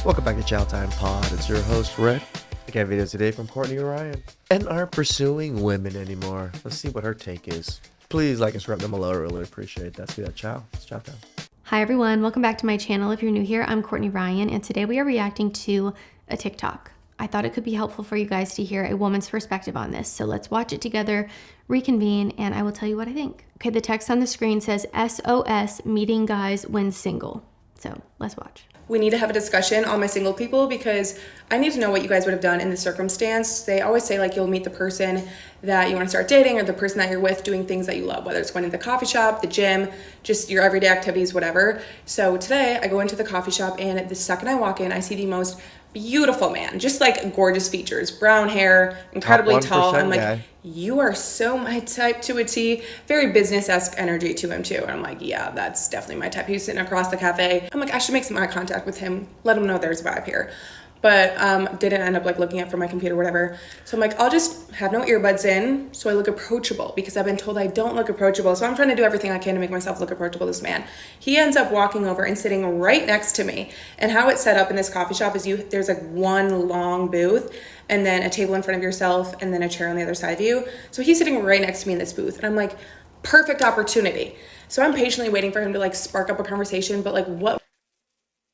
Welcome back to TheChowTimePod. It's your host, Rick. I got videos today from Courtney and Ryan. And aren't pursuing women anymore. Let's see what her take is. Please like and subscribe down below. I really appreciate that. See that. Ciao. It's Chow Time. Hi everyone, welcome back to my channel. If you're new here, I'm Courtney Ryan, and today we are reacting to a TikTok. I thought it could be helpful for you guys to hear a woman's perspective on this. So let's watch it together, reconvene, and I will tell you what I think. Okay, the text on the screen says SOS, meeting guys when single. So let's watch. We need to have a discussion on my single people because I need to know what you guys would have done in this circumstance. They always say like you'll meet the person that you want to start dating or the person that you're with doing things that you love, whether it's going to the coffee shop, the gym, just your everyday activities, whatever. So today I go into the coffee shop and the second I walk in, I see the most beautiful man, just like gorgeous features, brown hair, incredibly tall. I'm like, guy. You are so my type to a T. Very business-esque energy to him too. And I'm like, yeah, that's definitely my type. He's sitting across the cafe. I'm like, I should make some eye contact with him, let him know there's a vibe here. But didn't end up like looking up from my computer, whatever. So I'm like, I'll just have no earbuds in so I look approachable because I've been told I don't look approachable. So I'm trying to do everything I can to make myself look approachable to this man. He ends up walking over and sitting right next to me. And how it's set up in this coffee shop is there's like one long booth and then a table in front of yourself and then a chair on the other side of you. So he's sitting right next to me in this booth. And I'm like, perfect opportunity. So I'm patiently waiting for him to like spark up a conversation. But like what?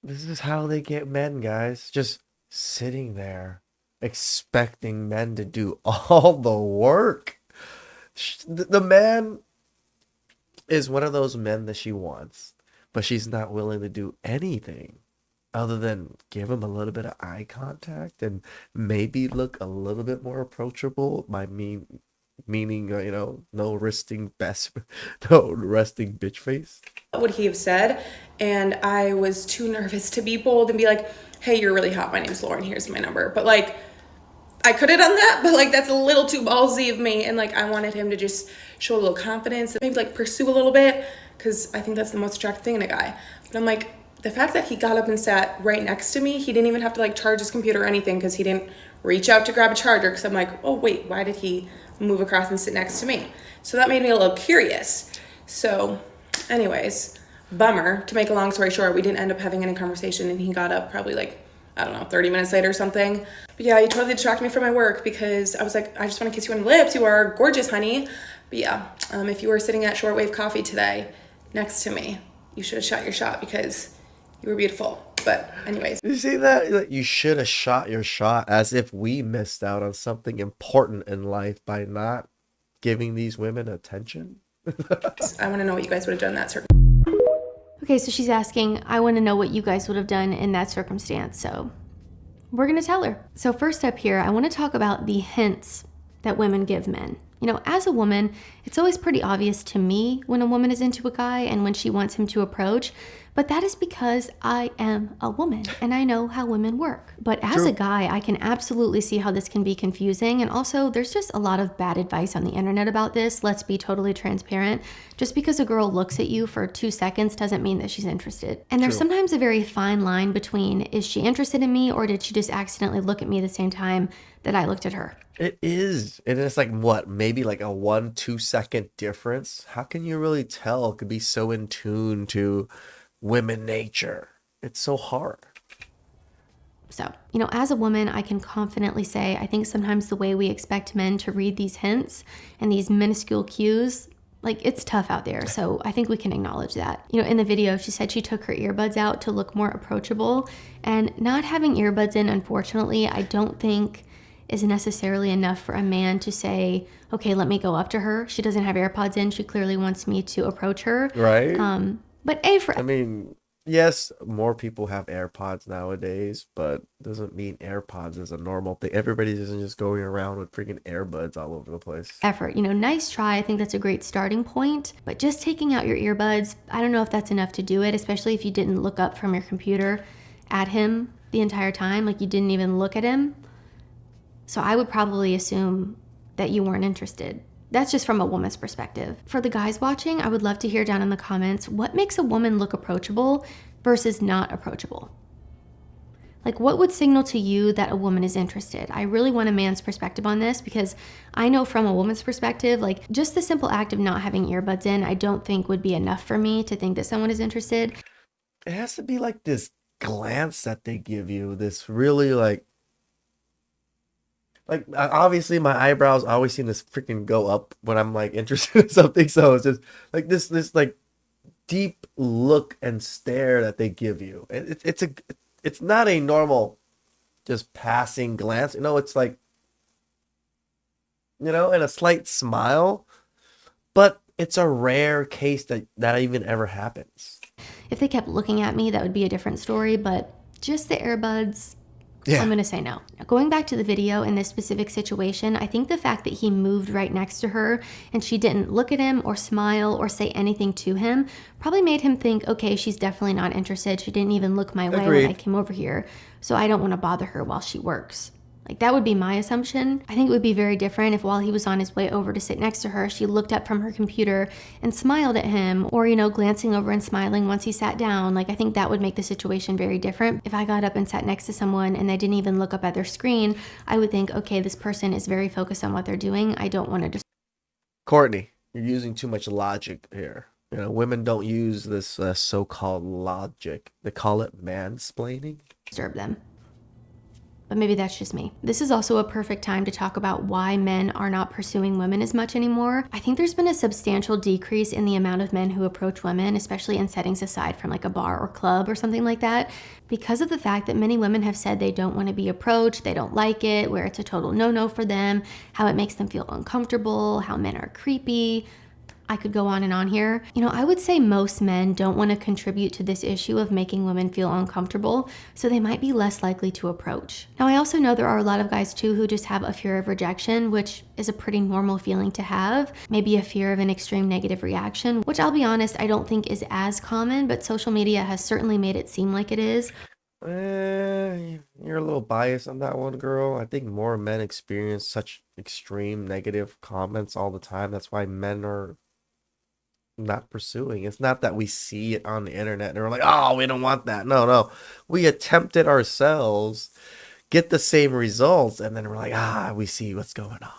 This is how they get men, guys. Just sitting there expecting men to do all the work. The man is one of those men that she wants, but she's not willing to do anything other than give him a little bit of eye contact and maybe look a little bit more approachable by meaning no resting bitch face. What would he have said? And I was too nervous to be bold and be like, hey, you're really hot, my name's Lauren, here's my number. But like, I could have done that, but like, that's a little too ballsy of me. And like, I wanted him to just show a little confidence, maybe like pursue a little bit, because I think that's the most attractive thing in a guy. But I'm like, the fact that he got up and sat right next to me, he didn't even have to like charge his computer or anything because he didn't reach out to grab a charger. Because I'm like, oh wait, why did he move across and sit next to me? So that made me a little curious. So anyways, bummer. To make a long story short, we didn't end up having any conversation and he got up probably like, I don't know, 30 minutes later or something. But yeah, he totally distracted me from my work because I was like, I just want to kiss you on the lips. You are gorgeous, honey. But yeah, if you were sitting at Shortwave Coffee today next to me, you should have shot your shot because you were beautiful. But anyways. You see that? You should have shot your shot, as if we missed out on something important in life by not giving these women attention. I want to know what you guys would have done in that circumstance. Okay, so she's asking, I want to know what you guys would have done in that circumstance. So we're going to tell her. So first up here, I want to talk about the hints that women give men. You know, as a woman, it's always pretty obvious to me when a woman is into a guy and when she wants him to approach, but that is because I am a woman and I know how women work. But as a guy, I can absolutely see how this can be confusing. And also, there's just a lot of bad advice on the internet about this. Let's be totally transparent. Just because a girl looks at you for 2 seconds doesn't mean that she's interested. And there's sometimes a very fine line between, is she interested in me or did she just accidentally look at me the same time that I looked at her? It is. And it's like, what, maybe like a 1-2 second difference? How can you really tell? It could be so in tune to women nature. It's so hard. So, you know, as a woman, I can confidently say, I think sometimes the way we expect men to read these hints and these minuscule cues, like, it's tough out there. So I think we can acknowledge that. You know, in the video, she said she took her earbuds out to look more approachable, and not having earbuds in, unfortunately, I don't think is necessarily enough for a man to say, okay, let me go up to her. She doesn't have AirPods in. She clearly wants me to approach her. Right. But I mean, yes, more people have AirPods nowadays, but doesn't mean AirPods is a normal thing. Everybody isn't just going around with freaking earbuds all over the place. Effort, you know, nice try. I think that's a great starting point, but just taking out your earbuds, I don't know if that's enough to do it, especially if you didn't look up from your computer at him the entire time, like you didn't even look at him. So I would probably assume that you weren't interested. That's just from a woman's perspective. For the guys watching, I would love to hear down in the comments, what makes a woman look approachable versus not approachable? Like, what would signal to you that a woman is interested? I really want a man's perspective on this because I know from a woman's perspective, like, just the simple act of not having earbuds in, I don't think would be enough for me to think that someone is interested. It has to be like this glance that they give you, this really obviously my eyebrows always seem to freaking go up when I'm like interested in something. So it's just like this like deep look and stare that they give you. It's not a normal just passing glance. It's like, and a slight smile, but it's a rare case that even ever happens. If they kept looking at me, that would be a different story, but just the earbuds, Yeah. I'm going to say no. Now, going back to the video in this specific situation, I think the fact that he moved right next to her and she didn't look at him or smile or say anything to him probably made him think, okay, she's definitely not interested. She didn't even look my way when I came over here, so I don't want to bother her while she works. Like, that would be my assumption. I think it would be very different if while he was on his way over to sit next to her, she looked up from her computer and smiled at him, or, glancing over and smiling once he sat down. Like, I think that would make the situation very different. If I got up and sat next to someone and they didn't even look up at their screen, I would think, okay, this person is very focused on what they're doing. I don't want to Courtney, you're using too much logic here. Women don't use this so-called logic. They call it mansplaining. disturb them. But maybe that's just me. This is also a perfect time to talk about why men are not pursuing women as much anymore. I think there's been a substantial decrease in the amount of men who approach women, especially in settings aside from like a bar or club or something like that, because of the fact that many women have said they don't want to be approached, they don't like it, where it's a total no-no for them, how it makes them feel uncomfortable, how men are creepy. I could go on and on here. I would say most men don't want to contribute to this issue of making women feel uncomfortable, so they might be less likely to approach. Now, I also know there are a lot of guys too who just have a fear of rejection, which is a pretty normal feeling to have. Maybe a fear of an extreme negative reaction, which I'll be honest, I don't think is as common, but social media has certainly made it seem like it is. You're a little biased on that one, girl. I think more men experience such extreme negative comments all the time. That's why men are not pursuing. It's not that we see it on the internet and we're like, oh, we don't want that. No. We attempt it ourselves, get the same results, and then we're like, we see what's going on.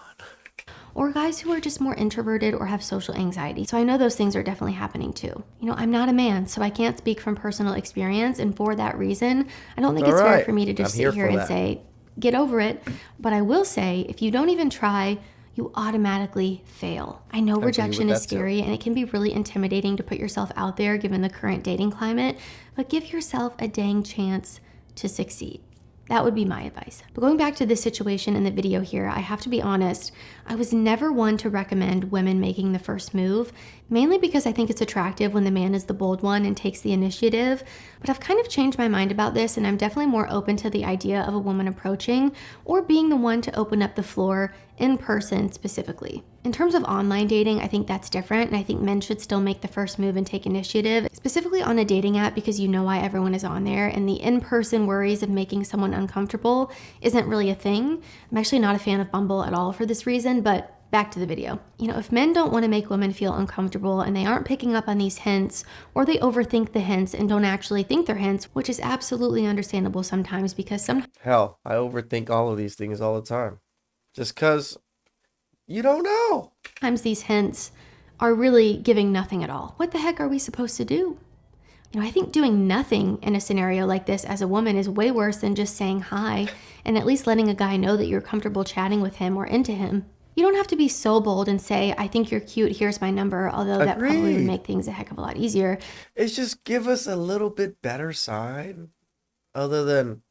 Or guys who are just more introverted or have social anxiety. So I know those things are definitely happening too. I'm not a man, so I can't speak from personal experience. And for that reason, I don't think it's fair for me to just sit here and say, get over it. But I will say, if you don't even try, you automatically fail. I know rejection is scary and it can be really intimidating to put yourself out there given the current dating climate, but give yourself a dang chance to succeed. That would be my advice. But going back to this situation in the video here, I have to be honest, I was never one to recommend women making the first move, mainly because I think it's attractive when the man is the bold one and takes the initiative. But I've kind of changed my mind about this, and I'm definitely more open to the idea of a woman approaching or being the one to open up the floor in person specifically. In terms of online dating, I think that's different, and I think men should still make the first move and take initiative, specifically on a dating app, because you know why everyone is on there, and the in-person worries of making someone uncomfortable isn't really a thing. I'm actually not a fan of Bumble at all for this reason, but back to the video. If men don't want to make women feel uncomfortable and they aren't picking up on these hints, or they overthink the hints and don't actually think they're hints, which is absolutely understandable sometimes because Hell, I overthink all of these things all the time. Just because you don't know. Sometimes these hints are really giving nothing at all. What the heck are we supposed to do? I think doing nothing in a scenario like this as a woman is way worse than just saying hi and at least letting a guy know that you're comfortable chatting with him or into him. You don't have to be so bold and say, I think you're cute, here's my number, although that probably would make things a heck of a lot easier. It's just give us a little bit better side other than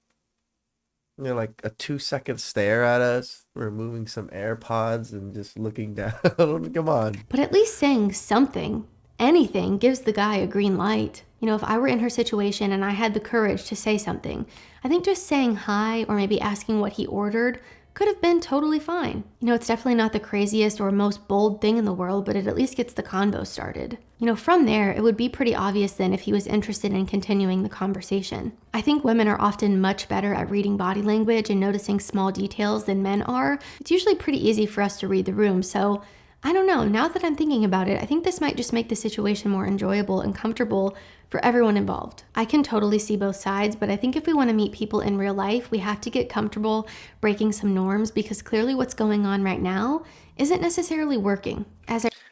like a 2-second stare at us, removing some AirPods and just looking down. Come on. But at least saying something, anything, gives the guy a green light. If I were in her situation and I had the courage to say something, I think just saying hi or maybe asking what he ordered could have been totally fine. It's definitely not the craziest or most bold thing in the world, but it at least gets the convo started. From there, it would be pretty obvious then if he was interested in continuing the conversation. I think women are often much better at reading body language and noticing small details than men are. It's usually pretty easy for us to read the room, so I don't know. Now that I'm thinking about it, I think this might just make the situation more enjoyable and comfortable for everyone involved. I can totally see both sides, but I think if we want to meet people in real life, we have to get comfortable breaking some norms because clearly what's going on right now isn't necessarily working.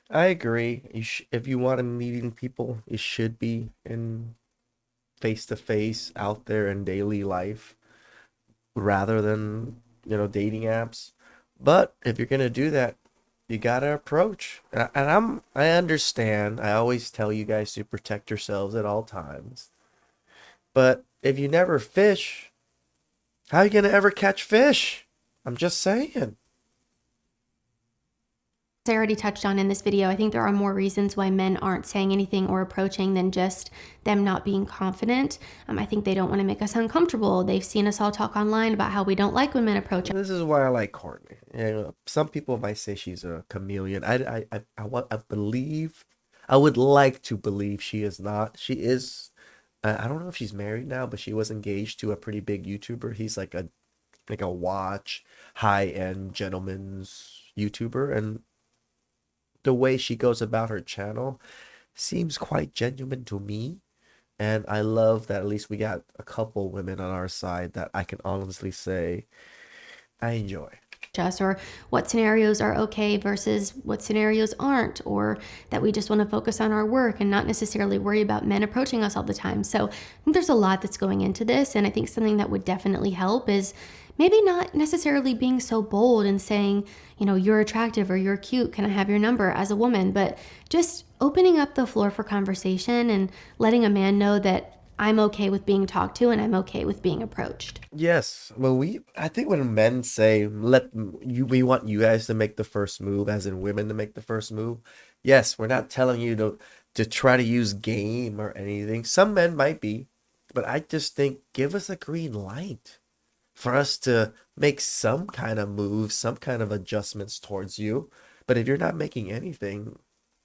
I agree. If you want to meeting people, it should be in face to face out there in daily life rather than, dating apps. But if you're gonna do that, you gotta approach. I understand. I always tell you guys to protect yourselves at all times. But if you never fish, how are you gonna ever catch fish? I'm just saying. As I already touched on in this video, I think there are more reasons why men aren't saying anything or approaching than just them not being confident. I think they don't want to make us uncomfortable. They've seen us all talk online about how we don't like when men approach. This is why I like Courtney. Some people might say she's a chameleon. I would like to believe she is not. She is. I don't know if she's married now, but she was engaged to a pretty big YouTuber. He's like a watch high-end gentleman's YouTuber, and the way she goes about her channel seems quite genuine to me. And I love that at least we got a couple women on our side that I can honestly say I enjoy. Us, or what scenarios are okay versus what scenarios aren't, or that we just want to focus on our work and not necessarily worry about men approaching us all the time. So I think there's a lot that's going into this, and I think something that would definitely help is maybe not necessarily being so bold and saying, you're attractive or you're cute, can I have your number, as a woman, but just opening up the floor for conversation and letting a man know that I'm okay with being talked to and I'm okay with being approached. Yes. Well, I think when men say we want you guys to make the first move, as in women to make the first move. Yes, we're not telling you to try to use game or anything. Some men might be, but I just think give us a green light for us to make some kind of moves, some kind of adjustments towards you. But if you're not making anything,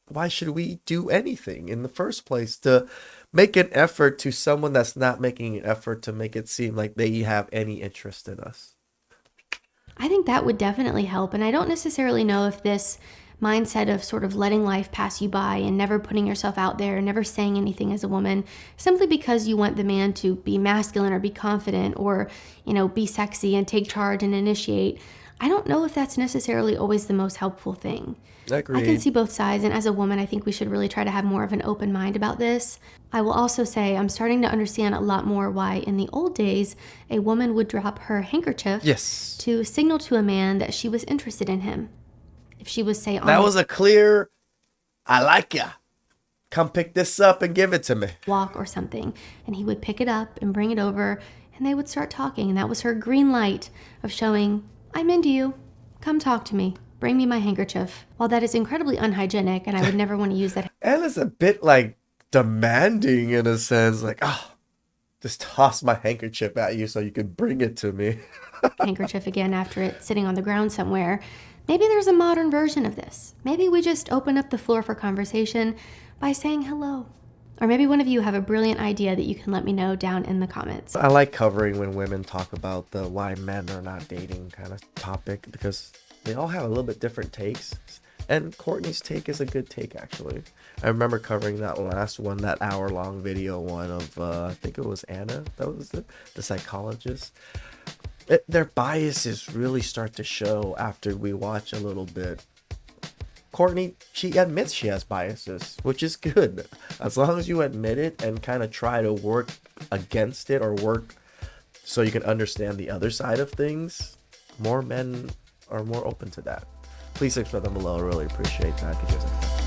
why should we do anything in the first place to make an effort to someone that's not making an effort to make it seem like they have any interest in us? I think that would definitely help. And I don't necessarily know if this mindset of sort of letting life pass you by and never putting yourself out there and never saying anything as a woman simply because you want the man to be masculine or be confident or, be sexy and take charge and initiate. I don't know if that's necessarily always the most helpful thing. Agreed. I can see both sides, and as a woman, I think we should really try to have more of an open mind about this. I will also say I'm starting to understand a lot more why in the old days a woman would drop her handkerchief to signal to a man that she was interested in him. If she was, say, on that was a clear, I like ya. Come pick this up and give it to me. Walk or something, and he would pick it up and bring it over, and they would start talking, and that was her green light of showing, I'm into you. Come talk to me. Bring me my handkerchief. While that is incredibly unhygienic, and I would never want to use that. And it's a bit like demanding in a sense, like, just toss my handkerchief at you so you can bring it to me. Handkerchief again after it's sitting on the ground somewhere. Maybe there's a modern version of this. Maybe we just open up the floor for conversation by saying hello. Or maybe one of you have a brilliant idea that you can let me know down in the comments. I like covering when women talk about the why men are not dating kind of topic, because they all have a little bit different takes. And Courtney's take is a good take, actually. I remember covering that last one, that hour-long video one of, I think it was Anna, that was the psychologist. Their biases really start to show after we watch a little bit. Courtney, she admits she has biases, which is good. As long as you admit it and kind of try to work against it or work so you can understand the other side of things, more men are more open to that. Please subscribe down below. I really appreciate that.